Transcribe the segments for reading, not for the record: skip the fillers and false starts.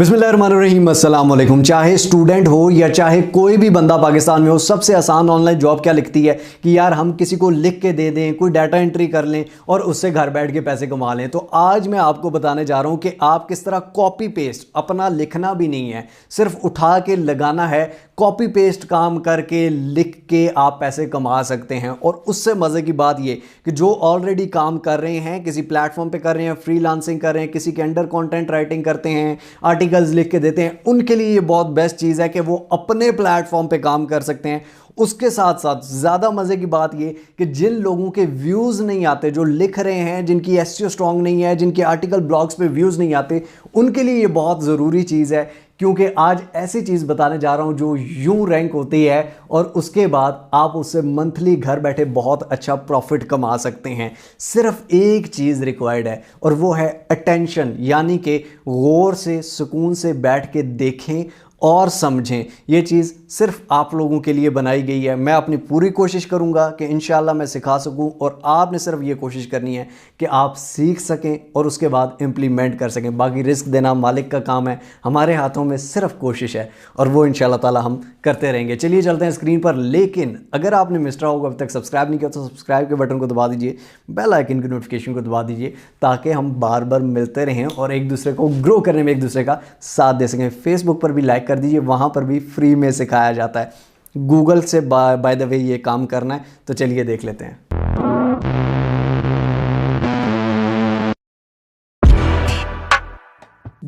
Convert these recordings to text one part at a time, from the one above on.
बिस्मिल्लाहिर्रहमानिर्रहीम, अस्सलाम वालेकुम। चाहे स्टूडेंट हो या चाहे कोई भी बंदा पाकिस्तान में हो, सबसे आसान ऑनलाइन जॉब क्या लिखती है कि यार हम किसी को लिख के दे दें, कोई डाटा एंट्री कर लें और उससे घर बैठ के पैसे कमा लें। तो आज मैं आपको बताने जा रहा हूं कि आप किस तरह कॉपी पेस्ट, अपना लिखना भी नहीं है, सिर्फ उठा के लगाना है, कॉपी पेस्ट काम करके लिख के आप पैसे कमा सकते हैं। और उससे मज़े की बात ये कि जो ऑलरेडी काम कर रहे हैं, किसी प्लेटफॉर्म पे कर रहे हैं, फ्रीलांसिंग कर रहे हैं, किसी के अंडर कंटेंट राइटिंग करते हैं, आर्टिकल्स लिख के देते हैं, उनके लिए ये बहुत बेस्ट चीज़ है कि वो अपने प्लेटफॉर्म पे काम कर सकते हैं। उसके साथ साथ ज़्यादा मज़े की बात ये कि जिन लोगों के व्यूज़ नहीं आते, जो लिख रहे हैं, जिनकी एसईओ स्ट्रांग नहीं है, जिनके आर्टिकल ब्लॉग्स पे व्यूज़ नहीं आते, उनके लिए ये बहुत ज़रूरी चीज़ है। क्योंकि आज ऐसी चीज़ बताने जा रहा हूं जो यूं रैंक होती है और उसके बाद आप उससे मंथली घर बैठे बहुत अच्छा प्रॉफिट कमा सकते हैं। सिर्फ एक चीज़ रिक्वायर्ड है और वो है अटेंशन, यानी कि गौर से, सुकून से बैठ के देखें और समझें। ये चीज़ सिर्फ आप लोगों के लिए बनाई गई है। मैं अपनी पूरी कोशिश करूंगा कि इंशाल्लाह मैं सिखा सकूं और आपने सिर्फ ये कोशिश करनी है कि आप सीख सकें और उसके बाद इम्प्लीमेंट कर सकें। बाकी रिस्क देना मालिक का काम है, हमारे हाथों में सिर्फ कोशिश है और वो इंशाल्लाह ताला हम करते रहेंगे। चलिए चलते हैं स्क्रीन पर। लेकिन अगर आपने मिस्टर होगा अभी तक सब्सक्राइब नहीं किया तो सब्सक्राइब के बटन को दबा दीजिए, बेल आइकन की नोटिफिकेशन को दबा दीजिए, ताकि हम बार बार मिलते रहें और एक दूसरे को ग्रो करने में एक दूसरे का साथ दे सकें। फेसबुक पर भी लाइक कर दीजिए, वहाँ पर भी फ्री में सिखाया जाता है। गूगल से बाय द वे ये काम करना है, तो चलिए देख लेते हैं।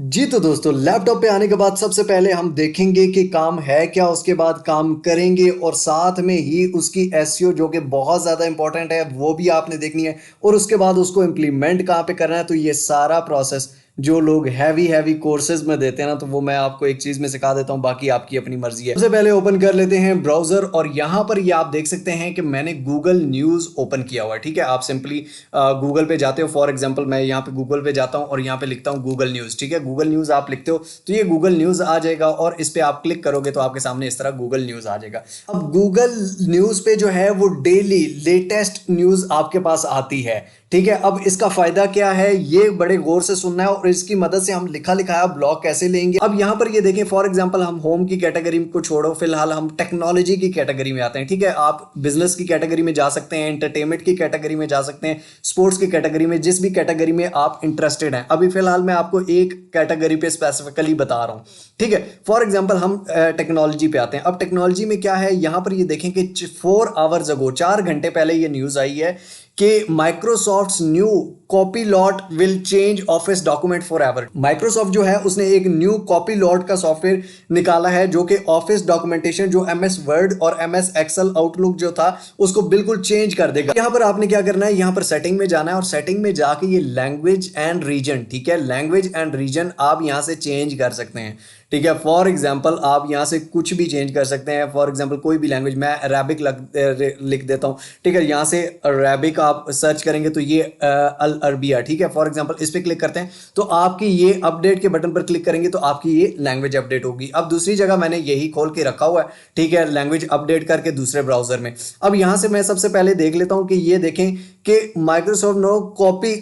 जी तो दोस्तों, लैपटॉप पे आने के बाद सबसे पहले हम देखेंगे कि काम है क्या, उसके बाद काम करेंगे और साथ में ही उसकी एसईओ जो कि बहुत ज़्यादा इंपॉर्टेंट है वो भी आपने देखनी है और उसके बाद उसको इम्प्लीमेंट कहाँ पे करना है। तो ये सारा प्रोसेस जो लोग हैवी कोर्सेज में देते हैं ना, तो वो मैं आपको एक चीज़ में सिखा देता हूँ, बाकी आपकी अपनी मर्जी है। सबसे पहले ओपन कर लेते हैं ब्राउज़र और यहाँ पर ये आप देख सकते हैं कि मैंने गूगल न्यूज़ ओपन किया हुआ है। ठीक है, आप सिंपली गूगल पे जाते हो। फॉर एग्जांपल मैं यहाँ पे गूगल पे जाता हूँ और यहाँ पे लिखता हूँ गूगल न्यूज़। ठीक है, गूगल न्यूज़ आप लिखते हो तो ये गूगल न्यूज़ आ जाएगा और इस पर आप क्लिक करोगे तो आपके सामने इस तरह गूगल न्यूज़ आ जाएगा। अब गूगल न्यूज़ पे जो है वो डेली लेटेस्ट न्यूज़ आपके पास आती है। ठीक है, अब इसका फायदा क्या है ये बड़े गौर से सुनना है और इसकी मदद से हम लिखा लिखाया ब्लॉग कैसे लेंगे। अब यहाँ पर ये देखें, फॉर एग्जांपल हम होम की कैटेगरी को छोड़ो, फिलहाल हम टेक्नोलॉजी की कैटेगरी में आते हैं। ठीक है, आप बिजनेस की कैटेगरी में जा सकते हैं, एंटरटेनमेंट की कैटेगरी में जा सकते हैं, स्पोर्ट्स की कैटेगरी में, जिस भी कैटेगरी में आप इंटरेस्टेड हैं। अभी फिलहाल मैं आपको एक कैटेगरी पे स्पेसिफिकली बता रहा हूँ। ठीक है, फॉर एग्जाम्पल हम टेक्नोलॉजी पे आते हैं। अब टेक्नोलॉजी में क्या है, यहाँ पर ये देखें कि 4 आवर्स अगो, 4 घंटे पहले ये न्यूज आई है कि Microsoft new Copilot will change office document forever. Microsoft जो है उसने एक न्यू कॉपीलॉट का सॉफ्टवेयर निकाला है जो कि ऑफिस डॉक्यूमेंटेशन, जो एमएस वर्ड और एमएस एक्सेल आउटलुक जो था उसको बिल्कुल चेंज कर देगा। यहाँ पर आपने क्या करना है, यहाँ पर सेटिंग में जाना है और सेटिंग में जाके ये लैंग्वेज एंड रीजन, ठीक है, लैंग्वेज एंड रीजन आप यहाँ से चेंज कर सकते हैं। ठीक है, फॉर एग्जाम्पल आप यहाँ से कुछ भी चेंज कर सकते हैं। फॉर एग्जाम्पल कोई भी लैंग्वेज, मैं अरेबिक लिख देता हूँ। ठीक है, यहाँ से अरेबिक आप सर्च करेंगे तो ये अल अरबिया। ठीक है, फॉर एग्जाम्पल इस पर क्लिक करते हैं तो आपकी ये अपडेट के बटन पर क्लिक करेंगे तो आपकी ये लैंग्वेज अपडेट होगी। अब दूसरी जगह मैंने यही खोल के रखा हुआ है, ठीक है, लैंग्वेज अपडेट करके दूसरे ब्राउजर में। अब यहाँ से मैं सबसे पहले देख लेता हूँ कि ये देखें कि माइक्रोसॉफ्ट नो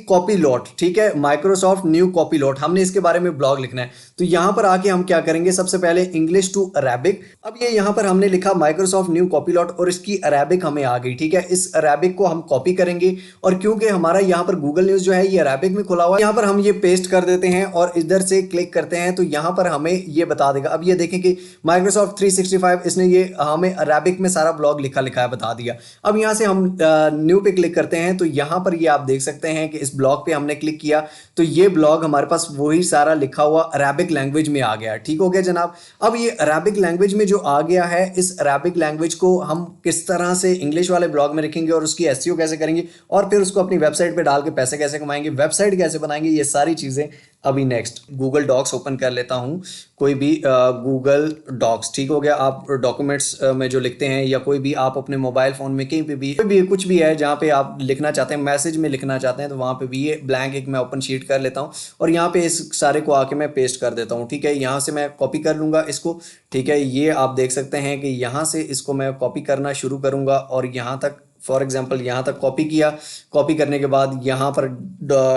कॉपीलॉट, ठीक है, माइक्रोसॉफ्ट न्यू कॉपीलॉट, हमने इसके बारे में ब्लॉग लिखना है। तो यहाँ पर आके हम क्या करेंगे, सबसे पहले इंग्लिश टू अरेबिक। अब ये यहाँ पर हमने लिखा माइक्रोसॉफ्ट न्यू कॉपीलॉट और इसकी अरेबिक हमें आ गई। ठीक है, इस अरेबिक को हम कॉपी करेंगे और क्योंकि हमारा यहाँ पर गूगल न्यूज़ जो है ये अरेबिक में खुला हुआ है, यहाँ पर हम ये पेस्ट कर देते हैं और इधर से क्लिक करते हैं तो यहाँ पर हमें ये बता देगा। अब ये देखें कि माइक्रोसॉफ्ट 365 इसने ये हमें अरेबिक में सारा ब्लॉग लिखा लिखा है बता दिया। अब यहाँ से हम न्यू पे क्लिक करते हैं तो यहाँ पर ये आप देख सकते हैं कि इस ब्लॉग पे हमने क्लिक किया तो ये ब्लॉग हमारे पास वही सारा लिखा हुआ अरेबिक लैंग्वेज में आ गया। ठीक हो गया जनाब। अब ये अरेबिक लैंग्वेज में जो आ गया है, इस अरेबिक लैंग्वेज को हम किस तरह से इंग्लिश वाले ब्लॉग में रखेंगे और उसकी एसईओ कैसे करेंगे और फिर उसको अपनी वेबसाइट पे डाल के पैसे कैसे कमाएंगे, वेबसाइट कैसे बनाएंगे, ये सारी चीजें अभी नेक्स्ट। गूगल डॉक्स ओपन कर लेता हूँ, कोई भी गूगल डॉक्स, ठीक हो गया। आप डॉक्यूमेंट्स में जो लिखते हैं या कोई भी आप अपने मोबाइल फोन में कहीं पे भी कोई भी कुछ भी है जहाँ पे आप लिखना चाहते हैं, मैसेज में लिखना चाहते हैं, तो वहाँ पे भी ये ब्लैंक एक मैं ओपन शीट कर लेता हूँ और यहाँ पे इस सारे को आके मैं पेस्ट कर देता हूँ। ठीक है, यहाँ से मैं कॉपी कर लूँगा इसको। ठीक है, ये आप देख सकते हैं कि यहाँ से इसको मैं कॉपी करना शुरू करूँगा और यहाँ तक फॉर एग्जांपल यहाँ तक कॉपी किया, कॉपी करने के बाद यहाँ पर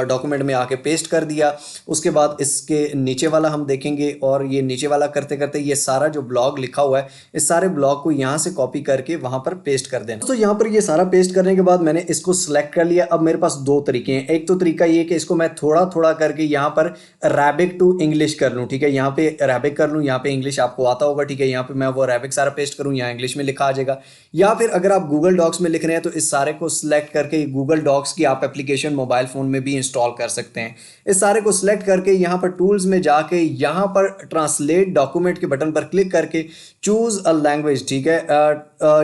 डॉक्यूमेंट में आके पेस्ट कर दिया। उसके बाद इसके नीचे वाला हम देखेंगे और ये नीचे वाला करते करते ये सारा जो ब्लॉग लिखा हुआ है इस सारे ब्लॉग को यहाँ से कॉपी करके वहाँ पर पेस्ट कर देना। तो यहाँ पर ये सारा पेस्ट करने के बाद मैंने इसको सिलेक्ट कर लिया। अब मेरे पास दो तरीके हैं। एक तो तरीका ये कि इसको मैं थोड़ा थोड़ा करके यहाँ पर अरेबिक टू इंग्लिश कर लूँ, ठीक है, यहाँ पे अरेबिक कर लूँ, यहाँ पे इंग्लिश आपको आता होगा, ठीक है, यहाँ पे मैं वो अरेबिक सारा पेस्ट करूँ, यहाँ इंग्लिश में लिखा आ जाएगा। या फिर अगर आप गूगल डॉक्स में लिख रहे हैं तो इस सारे को सिलेक्ट करके गूगल डॉक्स की आप एप्लीकेशन मोबाइल फोन में भी इंस्टॉल कर सकते हैं। इस सारे को सिलेक्ट करके यहाँ पर टूल्स में जाके यहाँ पर ट्रांसलेट डॉक्यूमेंट के बटन पर क्लिक करके चूज अ लैंग्वेज, ठीक है,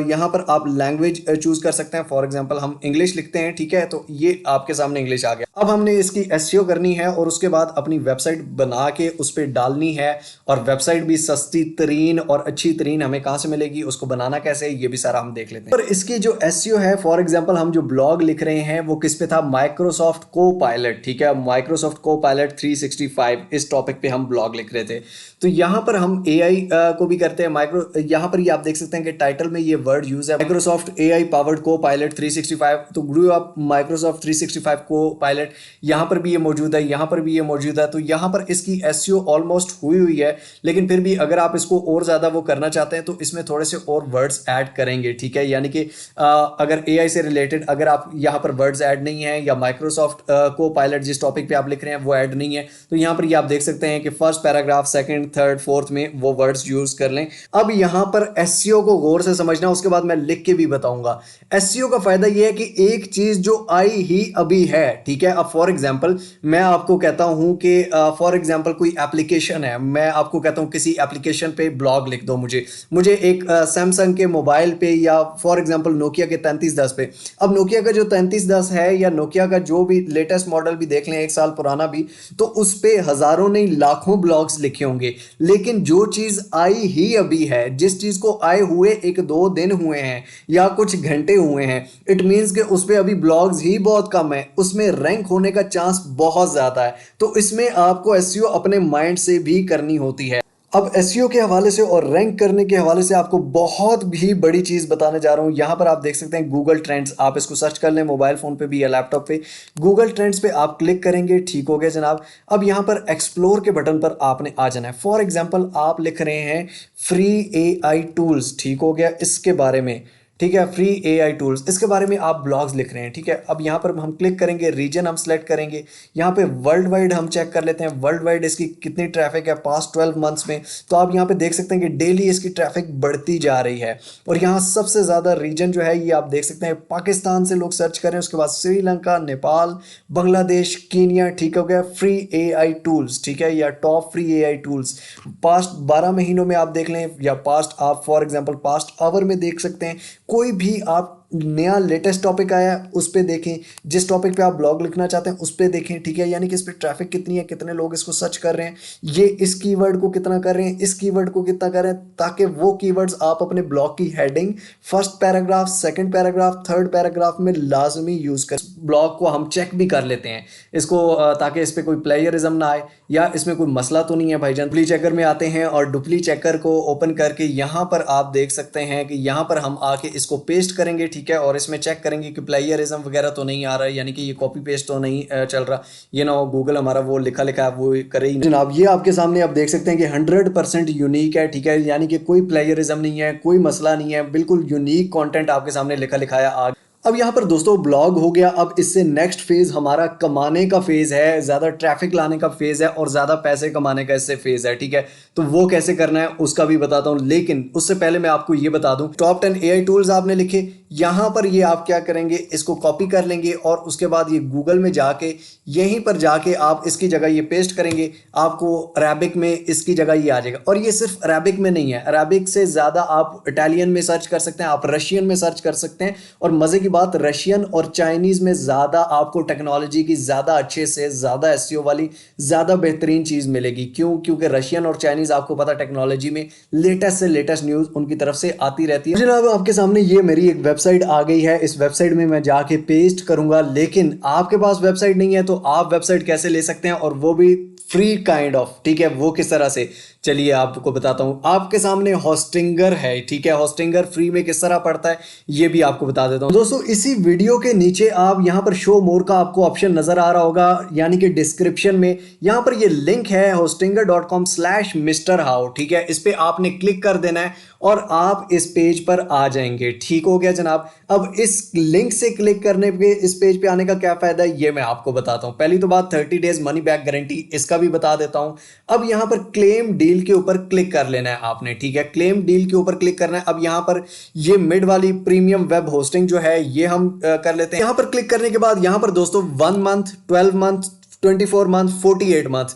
यहाँ पर आप लैंग्वेज चूज कर सकते हैं। फॉर एग्जांपल हम इंग्लिश लिखते हैं, ठीक है, तो ये आपके सामने इंग्लिश आ गया। अब हमने इसकी एसईओ करनी है और उसके बाद अपनी वेबसाइट बना के उस पर डालनी है। और वेबसाइट भी सस्ती तरीन और अच्छी तरीन हमें कहाँ से मिलेगी, उसको बनाना कैसे है, ये भी सारा हम देख लेते हैं। और इसकी जो एसईओ है, फॉर एग्जांपल हम जो ब्लॉग लिख रहे हैं वो किस पे था, माइक्रोसॉफ्ट कोपायलट, ठीक है, माइक्रोसॉफ्ट कोपायलट 365 इस टॉपिक पे हम ब्लॉग लिख रहे थे। तो यहाँ पर हम एआई को भी करते हैं। यहाँ पर ये आप देख सकते हैं कि टाइटल में ये वर्ड यूज है, माइक्रोसॉफ्ट एआई पावर्ड कोपायलट 365। तो ग्रू अप माइक्रोसॉफ्ट 365 कोपायलट, यहाँ पर भी ये मौजूद है, यहाँ पर भी ये मौजूद है। तो यहाँ पर इसकी एसईओ ऑलमोस्ट हुई है, लेकिन फिर भी अगर आप इसको और ज्यादा वो करना चाहते हैं तो इसमें थोड़े से और वर्ड्स ऐड करेंगे, ठीक है। यानी कि अगर एआई से रिलेटेड अगर आप यहाँ पर वर्ड्स ऐड नहीं है या माइक्रोसॉफ्ट कोपायलट जिस टॉपिक पे आप लिख रहे हैं वो ऐड नहीं है, तो यहाँ पर ये आप देख सकते हैं कि first paragraph, second, third, fourth में वो वर्ड्स यूज कर लें। अब यहाँ पर एसईओ को गौर से समझना, उसके बाद मैं लिख के भी बताऊंगा। एसईओ का फायदा ये है कि एक चीज जो आई ही अभी है, ठीक है। अब फॉर एग्जांपल मैं आपको कहता हूं कि फॉर एग्जांपल कोई एप्लीकेशन है, मैं आपको कहता हूं किसी एप्लीकेशन पे ब्लॉग लिख दो मुझे एक सैमसंग के मोबाइल पे या फॉर एग्जांपल नोकिया के 3310 पे। अब नोकिया का जो 3310 है या नोकिया का जो भी लेटेस्ट मॉडल भी देख लें, एक साल पुराना भी, तो उस पे हजारों नहीं लाखों ब्लॉग्स लिखे होंगे। लेकिन जो चीज आई ही अभी है, जिस चीज को आए हुए 1-2 दिन हुए हैं या कुछ घंटे हुए हैं, इट मींस कि उस पे अभी ब्लॉग्स ही बहुत कम है, उसमें रैंक होने का चांस बहुत ज्यादा है। तो इसमें आपको एसईओ अपने माइंड से भी करनी होती है। अब एसईओ के हवाले से और रैंक करने के हवाले से आपको बहुत भी बड़ी चीज बताने जा रहा हूं। यहां पर आप देख सकते हैं गूगल ट्रेंड्स, आप इसको सर्च कर लें मोबाइल फोन पे भी या लैपटॉप पे। गूगल ट्रेंड्स पे आप क्लिक करेंगे, ठीक हो गया जनाब। अब यहां पर एक्सप्लोर के बटन पर आपने आ जाना है। फॉर एग्जांपल आप लिख रहे हैं फ्री एआई टूल्स, ठीक हो गया, इसके बारे में, ठीक है, फ्री एआई टूल्स, इसके बारे में आप ब्लॉग्स लिख रहे हैं, ठीक है। अब यहाँ पर हम क्लिक करेंगे, रीजन हम सेलेक्ट करेंगे, यहाँ पे वर्ल्ड वाइड हम चेक कर लेते हैं, वर्ल्ड वाइड इसकी कितनी ट्रैफिक है पास्ट 12 मंथ्स में। तो आप यहाँ पे देख सकते हैं कि डेली इसकी ट्रैफिक बढ़ती जा रही है। और यहाँ सबसे ज़्यादा रीजन जो है ये आप देख सकते हैं पाकिस्तान से लोग सर्च करें, उसके बाद श्रीलंका, नेपाल, बांग्लादेश, कीनिया, ठीक हो गया, फ्री एआई टूल्स, ठीक है, या top free AI tools past 12 महीनों में आप देख लें, या पास्ट आप फॉर एग्जांपल पास्ट आवर में देख सकते हैं। कोई भी आप नया लेटेस्ट टॉपिक आया उस पर देखें, जिस टॉपिक पे आप ब्लॉग लिखना चाहते हैं उस पर देखें, ठीक है। यानी कि इस पर ट्रैफिक कितनी है, कितने लोग इसको सर्च कर रहे हैं, ये इस कीवर्ड को कितना कर रहे हैं, इस कीवर्ड को कितना कर रहे हैं, ताकि वो कीवर्ड्स आप अपने ब्लॉग की heading first paragraph, second paragraph, third paragraph में लाजमी यूज कर। ब्लॉग को हम चेक भी कर लेते हैं इसको, ताकि इस पर कोई प्लेयरिज्म ना आए या इसमें कोई मसला तो नहीं है भाईजान। डुप्ली चेकर में आते हैं और डुप्ली चेकर को ओपन करके यहाँ पर आप देख सकते हैं कि यहाँ पर हम आके इसको पेस्ट करेंगे, ठीक है, और इसमें चेक करेंगे कि प्लेयरिज्म वगैरह तो नहीं आ रहा है, यानी कि ये कॉपी पेस्ट तो नहीं चल रहा, ये ना हो गूगल हमारा वो लिखा लिखा है वो करे ही जनाब। ये आपके सामने आप देख सकते हैं कि 100% यूनिक है, ठीक है, यानी कि कोई प्लेयरिज्म नहीं है, कोई मसला नहीं है, बिल्कुल यूनिक कंटेंट आपके सामने लिखा लिखाया आ। अब यहाँ पर दोस्तों ब्लॉग हो गया। अब इससे नेक्स्ट फेज हमारा कमाने का फेज है, ज्यादा ट्रैफिक लाने का फेज है और ज्यादा पैसे कमाने का इससे फेज है, ठीक है। तो वो कैसे करना है उसका भी बताता हूं, लेकिन उससे पहले मैं आपको ये बता दूं, टॉप 10 एआई टूल्स आपने लिखे, यहां पर ये आप क्या करेंगे, इसको कॉपी कर लेंगे और उसके बाद ये गूगल में जाके यहीं पर जाके आप इसकी जगह ये पेस्ट करेंगे, आपको अरेबिक में इसकी जगह ये आ जाएगा। और ये सिर्फ अरेबिक में नहीं है, अरेबिक से ज्यादा आप इटालियन में सर्च कर सकते हैं, आप रशियन में सर्च कर सकते हैं। और मजे की बात, रशियन और चाइनीज में ज्यादा आपको टेक्नोलॉजी की ज्यादा अच्छे से ज्यादा एसईओ वाली ज्यादा बेहतरीन चीज मिलेगी। क्यों? क्योंकि रशियन और चाइनीज आपको पता टेक्नोलॉजी में लेटेस्ट से लेटेस्ट न्यूज उनकी तरफ से आती रहती है। जनाब आपके सामने ये मेरी एक वेबसाइट आ गई है, इस वेबसाइट में मैं जाके पेस्ट करूंगा, लेकिन आपके पास वेबसाइट नहीं है तो आप वेबसाइट कैसे ले सकते हैं, और वो भी फ्री काइंड ऑफ, ठीक है। वो किस तरह से, चलिए आपको बताता हूं। आपके सामने होस्टिंगर है, ठीक है। होस्टिंगर फ्री में किस तरह पड़ता है ये भी आपको बता देता हूं। दोस्तों इसी वीडियो के नीचे आप यहां पर शो मोर का आपको ऑप्शन नजर आ रहा होगा, यानी कि डिस्क्रिप्शन में यहां पर ये लिंक है hostinger.com/mrhow, ठीक है। इस पे आपने क्लिक कर देना है और आप इस पेज पर आ जाएंगे, ठीक हो गया जनाब। अब इस लिंक से क्लिक करने पे इस पेज पे आने का क्या फायदा है ये मैं आपको बताता हूं। पहली तो बात 30 डेज मनी बैक गारंटी, इसका भी बता देता हूं। अब यहां पर क्लेम डील के ऊपर क्लिक कर लेना है आपने, ठीक है। क्लेम डील के ऊपर क्लिक करना है। अब यहां पर ये मिड वाली प्रीमियम वेब होस्टिंग जो है ये हम कर लेते हैं। यहां पर क्लिक करने के बाद यहां पर दोस्तों 1 मंथ, 12 मंथ, 24 मंथ, 48 मंथ,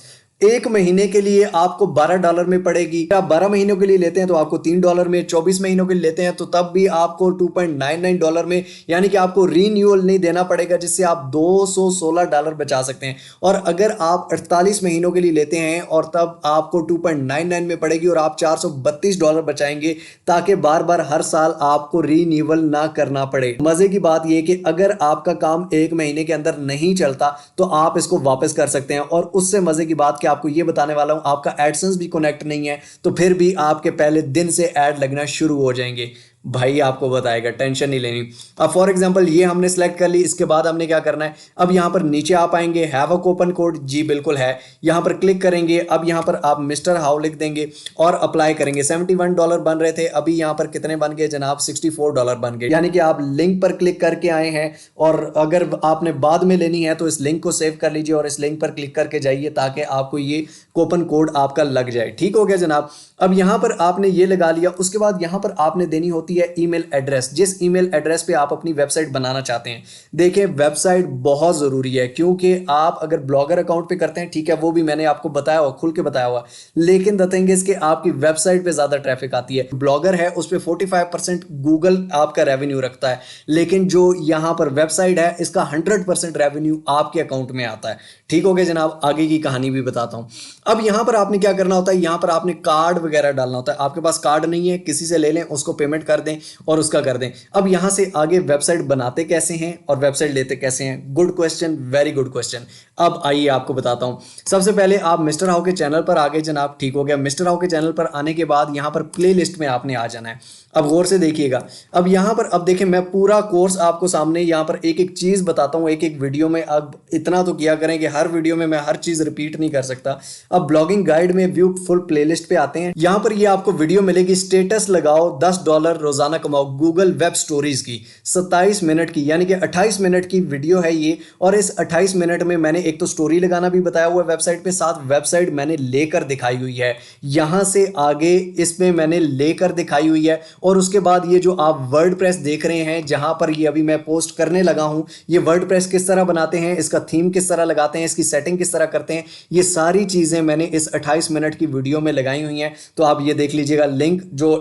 एक महीने के लिए आपको $12 में पड़ेगी। आप 12 महीनों के लिए लेते हैं तो आपको $3 में, 24 महीनों के लिए लेते हैं तो तब भी आपको $2.99 में, यानी कि आपको रीन्यूअल नहीं देना पड़ेगा, जिससे आप $216 बचा सकते हैं। और अगर आप 48 महीनों के लिए लेते हैं और तब आपको 2.99 में पड़ेगी और आप $432 बचाएंगे, ताकि बार बार हर साल आपको रीन्यूअल ना करना पड़े। मजे की बात यह कि अगर आपका काम एक महीने के अंदर नहीं चलता तो आप इसको वापस कर सकते हैं। और उससे मजे की बात आपको ये बताने वाला हूं, आपका एडसेंस भी कनेक्ट नहीं है तो फिर भी आपके पहले दिन से ऐड लगना शुरू हो जाएंगे। भाई आपको बताएगा, टेंशन नहीं लेनी। अब फॉर एग्जांपल ये हमने सेलेक्ट कर ली, इसके बाद हमने क्या करना है, अब यहां पर नीचे आप आएंगे, हैव अ कूपन कोड, जी बिल्कुल है, यहां पर क्लिक करेंगे। अब यहां पर आप मिस्टर हाउ लिख देंगे और अप्लाई करेंगे। $71 बन रहे थे, अभी यहां पर कितने बन गए जनाब, $64 बन गए। यानी कि आप लिंक पर क्लिक करके आए हैं और अगर आपने बाद में लेनी है तो इस लिंक को सेव कर लीजिए और इस लिंक पर क्लिक करके जाइए ताकि आपको ये कूपन कोड आपका लग जाए, ठीक हो गया जनाब। अब यहां पर आपने ये लगा लिया, उसके बाद यहां पर आपने देनी होती है ईमेल एड्रेस, जिस ईमेल एड्रेस पे आप अपनी वेबसाइट बनाना चाहते हैं। देखिए वेबसाइट बहुत जरूरी है, क्योंकि आप अगर ब्लॉगर अकाउंट पे करते हैं, ठीक है, वो भी मैंने आपको बताया हुआ, खुल के बताया हुआ, लेकिन द थिंग इज कि आपकी वेबसाइट पे ज्यादा ट्रैफिक आती है। ब्लॉगर है उस पर 45% गूगल आपका रेवेन्यू रखता है, लेकिन जो यहां पर वेबसाइट है इसका 100% रेवेन्यू आपके अकाउंट में आता है, ठीक हो गया जनाब। आगे की कहानी भी बताता हूं। अब यहां पर आपने क्या करना होता है, यहां पर आपने कार्ड वगैरह डालना होता है। आपके पास कार्ड नहीं है, किसी से ले लें, उसको पेमेंट कर दें और उसका कर दें। अब यहां से आगे वेबसाइट बनाते कैसे हैं और वेबसाइट लेते कैसे हैं, good question, very good question. अब आइए आपको बताता हूं। सबसे पहले आप मिस्टर हाउ के चैनल पर आ गए जनाब, ठीक हो गया। मिस्टर हाउ के चैनल पर आने के बाद यहां पर प्ले लिस्ट में आपने आ जाना है। अब गौर से देखिएगा, अब यहां पर, अब देखें मैं पूरा कोर्स आपको सामने यहां पर एक एक चीज बताता हूं एक एक वीडियो में। अब इतना तो किया करें कि हर वीडियो में मैं हर चीज रिपीट नहीं कर सकता। अब ब्लॉगिंग गाइड में व्यू फुल प्लेलिस्ट पे आते हैं। यहां पर ये आपको वीडियो मिलेगी, स्टेटस लगाओ $10 रोजाना कमाओ, गूगल वेब स्टोरीज की 27 मिनट की, यानी कि 28 मिनट की वीडियो है ये। और इस 28 मिनट में मैंने एक तो स्टोरी लगाना भी बताया हुआ है वेबसाइट पे, साथ वेबसाइट मैंने लेकर दिखाई हुई है, यहां से आगे इसमें मैंने लेकर दिखाई हुई है। और उसके बाद ये जो आप वर्डप्रेस देख रहे हैं, जहां पर ये अभी मैं पोस्ट करने लगा हूं, ये वर्डप्रेस किस तरह बनाते हैं, इसका थीम किस तरह लगाते हैं, इसकी सेटिंग किस तरह करते हैं, ये सारी चीजें मैंने इस 28 मिनट की वीडियो में लगाई हुई हैं। तो आप ये देख लीजिएगा, लिंक जो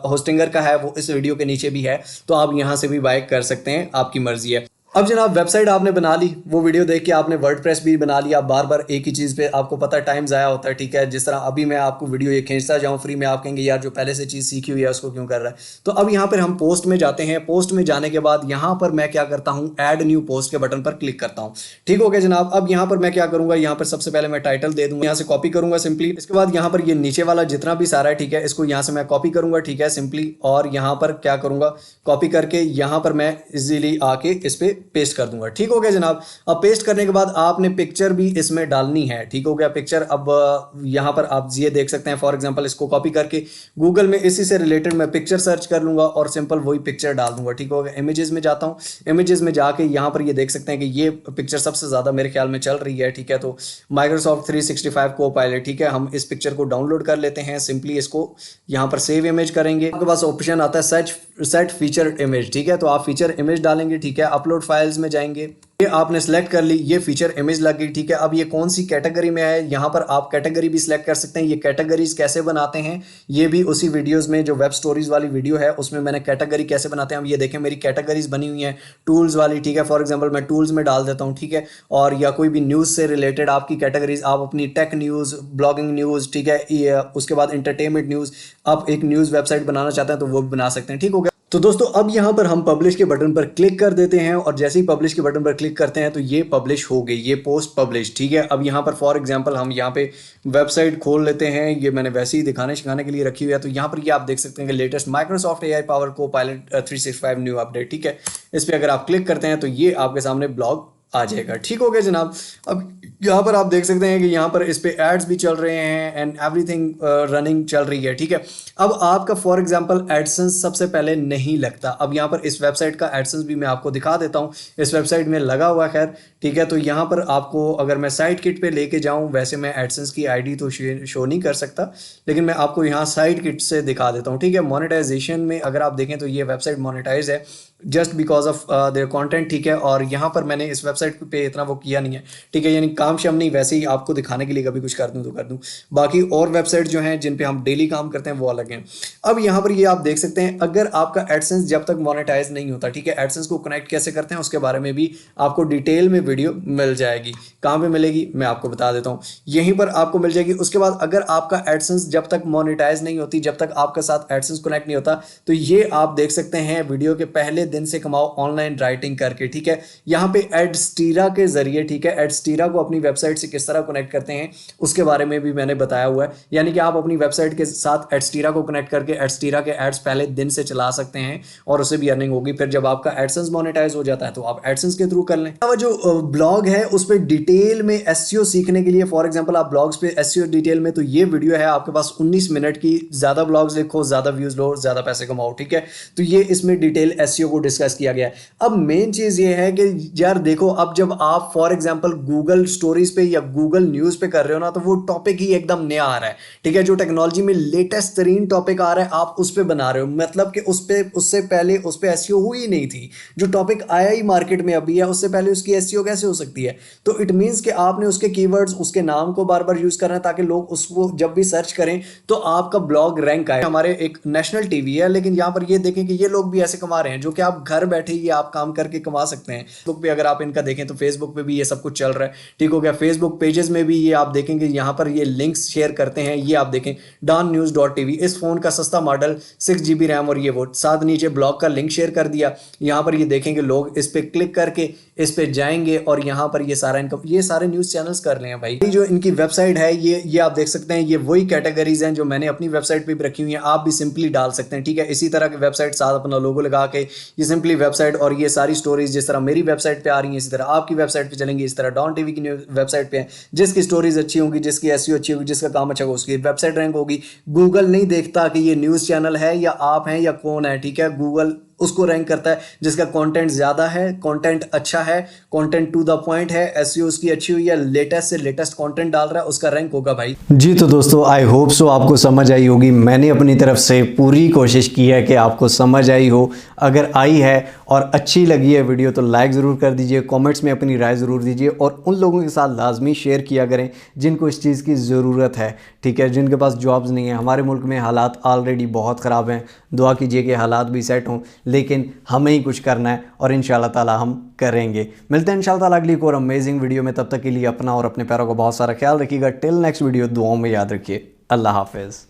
होस्टिंगर का है वो इस वीडियो के नीचे भी है, तो आप यहां से भी बाय कर सकते हैं, आपकी मर्जी है। अब जनाब वेबसाइट आपने बना ली, वो वीडियो देख के आपने वर्डप्रेस भी बना लिया। बार बार एक ही चीज़ पे आपको पता टाइम ज़ाया होता है, ठीक है। जिस तरह अभी मैं आपको वीडियो ये खींचता जाऊँ फ्री में, आप कहेंगे यार जो पहले से चीज़ सीखी हुई है उसको क्यों कर रहा है। तो अब यहाँ पर हम पोस्ट में जाते हैं। पोस्ट में जाने के बाद यहाँ पर मैं क्या करता हूँ, ऐड न्यू पोस्ट के बटन पर क्लिक करता हूँ, ठीक हो गया जनाब। अब यहाँ पर मैं क्या करूँगा, यहाँ पर सबसे पहले मैं टाइटल दे दूँगा, यहाँ से कॉपी करूँगा सिंपली। इसके बाद यहाँ पर ये नीचे वाला जितना भी सारा है, ठीक है, इसको यहाँ से मैं कॉपी करूँगा, ठीक है, सिंपली। और यहाँ पर क्या करूँगा, कॉपी करके यहाँ पर मैं इजीली आके इस पर पेस्ट कर दूंगा, ठीक हो गया जनाब। अब पेस्ट करने के बाद आपने पिक्चर भी इसमें डालनी है, ठीक हो गया। पिक्चर अब यहां पर आप ये देख सकते हैं, फॉर एग्जांपल इसको कॉपी करके गूगल में इसी से रिलेटेड मैं पिक्चर सर्च कर लूंगा और सिंपल वही पिक्चर डाल दूंगा, ठीक हो गया। इमेजेस में जाता हूं, इमेजेस में जाके यहां पर ये देख सकते हैं कि ये पिक्चर सबसे ज्यादा मेरे ख्याल में चल रही है, ठीक है। तो माइक्रोसॉफ्ट 365 कोपायलट, ठीक है, हम इस पिक्चर को डाउनलोड कर लेते हैं। सिंपली इसको यहां पर सेव इमेज करेंगे, आपके पास ऑप्शन आता है सेट फीचर इमेज, ठीक है। तो आप फीचर इमेज डालेंगे, ठीक है। अपलोड फाइल्स में जाएंगे, ये आपने सेलेक्ट कर ली, ये फीचर इमेज लग गई, ठीक है। अब ये कौन सी कैटेगरी में है, यहाँ पर आप कैटेगरी भी सिलेक्ट कर सकते हैं। ये कैटेगरीज कैसे बनाते हैं ये भी उसी वीडियोस में, जो वेब स्टोरीज वाली वीडियो है उसमें मैंने कैटेगरी कैसे बनाते हैं। अब ये देखें मेरी कैटेगरीज बनी हुई हैं टूल्स वाली, ठीक है। फॉर एग्जांपल मैं टूल्स में डाल देता हूँ, ठीक है। और या कोई भी न्यूज़ से रिलेटेड आपकी कैटेगरीज, आप अपनी टेक न्यूज़, ब्लॉगिंग न्यूज़, ठीक है, उसके बाद इंटरटेनमेंट न्यूज़, आप एक न्यूज़ वेबसाइट बनाना चाहते हैं तो वो भी बना सकते हैं, ठीक हो गया। तो दोस्तों अब यहाँ पर हम पब्लिश के बटन पर क्लिक कर देते हैं और जैसे ही पब्लिश के बटन पर क्लिक करते हैं तो ये पब्लिश हो गई, ये पोस्ट पब्लिश। ठीक है, अब यहाँ पर फॉर एग्जांपल हम यहाँ पे वेबसाइट खोल लेते हैं, ये मैंने वैसे ही दिखाने सिखाने के लिए रखी हुई है। तो यहाँ पर ये आप देख सकते हैं कि लेटेस्ट माइक्रोसॉफ्ट एआई पावर को पायलट 365 न्यू अपडेट। ठीक है, इस पर अगर आप क्लिक करते हैं तो ये आपके सामने ब्लॉग आ जाएगा। ठीक हो गया जनाब। अब यहाँ पर आप देख सकते हैं कि यहाँ पर इस पे एड्स भी चल रहे हैं एंड एवरीथिंग रनिंग चल रही है। ठीक है, अब आपका फॉर एग्जांपल एडसेंस सबसे पहले नहीं लगता। अब यहाँ पर इस वेबसाइट का एडसेंस भी मैं आपको दिखा देता हूँ, इस वेबसाइट में लगा हुआ खैर। ठीक है, तो यहाँ पर आपको अगर मैं साइट किट पे लेके जाऊँ, वैसे मैं एडसेंस की आईडी तो शो नहीं कर सकता, लेकिन मैं आपको यहाँ साइट किट से दिखा देता हूँ। ठीक है, मोनेटाइजेशन में अगर आप देखें तो ये वेबसाइट मोनेटाइज है just because of their content. ठीक है, और यहाँ पर मैंने इस वेबसाइट पे इतना वो किया नहीं है। ठीक है, यानी काम शाम नहीं, वैसे ही आपको दिखाने के लिए कभी कुछ कर दूँ तो कर दूँ। बाकी और वेबसाइट जो हैं जिन पे हम डेली काम करते हैं वो अलग हैं। अब यहाँ पर ये आप देख सकते हैं, अगर आपका एडसेंस जब तक मोनेटाइज नहीं होता, ठीक है, एडसेंस को कनेक्ट कैसे करते हैं उसके बारे में भी आपको डिटेल में वीडियो मिल जाएगी। कहाँ पे मिलेगी मैं आपको बता देता हूँ, यहीं पर आपको मिल जाएगी। उसके बाद अगर आपका एडसेंस जब तक मोनेटाइज नहीं होती, जब तक आपके साथ एडसेंस कनेक्ट नहीं होता, तो ये आप देख सकते हैं वीडियो के पहले दिन से कमाओ ऑनलाइन राइटिंग करके। ठीक है, यहाँ पे एडस्टीरा के जरिए, ठीक है, एडस्टीरा को अपनी वेबसाइट से किस तरह कनेक्ट करते हैं उसके बारे में भी मैंने बताया हुआ है। यानी कि आप अपनी वेबसाइट के साथ एडस्टीरा को कनेक्ट करके एडस्टीरा के एड्स पहले दिन से चला सकते हैं और उससे भी अर्निंग होगी। फिर जब आपका एडसेंस मोनेटाइज हो जाता है तो आप एडसेंस के थ्रू कर लें। जो ब्लॉग है उस पर डिटेल में एसईओ सीखने के लिए, फॉर एग्जांपल आप ब्लॉग्स पे एसईओ डिटेल में, तो ये वीडियो है आपके पास 19 मिनट की। ज्यादा ब्लॉग्स लिखो, ज्यादा व्यूज लो, ज्यादा पैसे कमाओ। ठीक है, तो ये इसमें डिटेल एसईओ को डिस्कस किया गया है। अब मेन चीज ये है कि यार देखो, अब जब आप फॉर एग्जांपल गूगल स्टोरीज पे या गूगल न्यूज पे कर रहे हो ना, तो वो टॉपिक ही एकदम नया आ रहा है। ठीक है, जो टेक्नोलॉजी में लेटेस्ट तरीन टॉपिक आ रहा है आप उस पे बना रहे हो, मतलब कि उस पे उससे पहले उस पे एसईओ हुई नहीं थी। जो टॉपिक आया ही मार्केट में अभी है, उससे पहले उसकी एसईओ कैसे हो सकती है? तो इट मींस कि आपने उसके कीवर्ड्स, उसके नाम को बार बार यूज करना है ताकि लोग उसको जब भी सर्च करें तो आपका ब्लॉग रैंक आए। हमारे एक नेशनल टीवी है, लेकिन यहाँ पर ये देखें कि ये लोग भी ऐसे कमा रहे हैं जो कि आप घर बैठे ही आप काम करके कमा सकते हैं। फेसबुक पे अगर आप इनका देखें तो फेसबुक पे भी ये सब कुछ चल रहा है। ठीक हो गया, फेसबुक पेजेस में भी ये आप देखेंगे यहाँ पर ये लिंक्स शेयर करते हैं। ये आप देखें donnews.tv, इस फोन का सस्ता मॉडल 6 GB रैम और ये वो, साथ नीचे ब्लॉग का लिंक शेयर कर दिया। यहाँ पर ये देखेंगे लोग इस पे क्लिक करके इस पे जाएंगे और यहाँ पर ये सारा इनका, ये सारे न्यूज़ चैनल्स कर रहे हैं भाई। जो इनकी वेबसाइट है ये आप देख सकते हैं, ये वही कैटेगरीज हैं जो मैंने अपनी वेबसाइट पे भी रखी हुई हैं, आप भी सिंपली डाल सकते हैं। ठीक है, इसी तरह की वेबसाइट साथ अपना लोगो लगा के ये सिंपली वेबसाइट और ये सारी स्टोरीज जिस तरह मेरी वेबसाइट पे आ रही है इसी तरह आपकी वेबसाइट पे चलेंगी, इस तरह डॉन टीवी की वेबसाइट पे है। जिसकी स्टोरीज अच्छी होगी, जिसकी एसईओ अच्छी होगी, जिसका काम अच्छा होगा, उसकी वेबसाइट रैंक होगी। गूगल नहीं देखता कि ये न्यूज़ चैनल है या आप हैं या कौन है। ठीक है, गूगल उसको रैंक करता है जिसका कंटेंट ज्यादा है, कंटेंट अच्छा है, कंटेंट टू द पॉइंट है, एसईओ उसकी अच्छी हुई है, लेटेस्ट से लेटेस्ट कंटेंट डाल रहा है, उसका रैंक होगा भाई। जी तो दोस्तों, आई होप सो आपको समझ आई होगी। मैंने अपनी तरफ से पूरी कोशिश की है कि आपको समझ आई हो। अगर आई है और अच्छी लगी है वीडियो तो लाइक ज़रूर कर दीजिए, कमेंट्स में अपनी राय ज़रूर दीजिए और उन लोगों के साथ लाजमी शेयर किया करें जिनको इस चीज़ की ज़रूरत है। ठीक है, जिनके पास जॉब्स नहीं है। हमारे मुल्क में हालात ऑलरेडी बहुत ख़राब हैं, दुआ कीजिए कि हालात भी सेट हों, लेकिन हमें ही कुछ करना है और इंशाल्लाह ताला हम करेंगे। मिलते हैं इंशाल्लाह ताला अगली एक और अमेजिंग वीडियो में। तब तक के लिए अपना और अपने पैरों का बहुत सारा ख्याल रखिएगा। टिल नेक्स्ट वीडियो, दुआओं में याद रखिए। अल्लाह हाफिज़।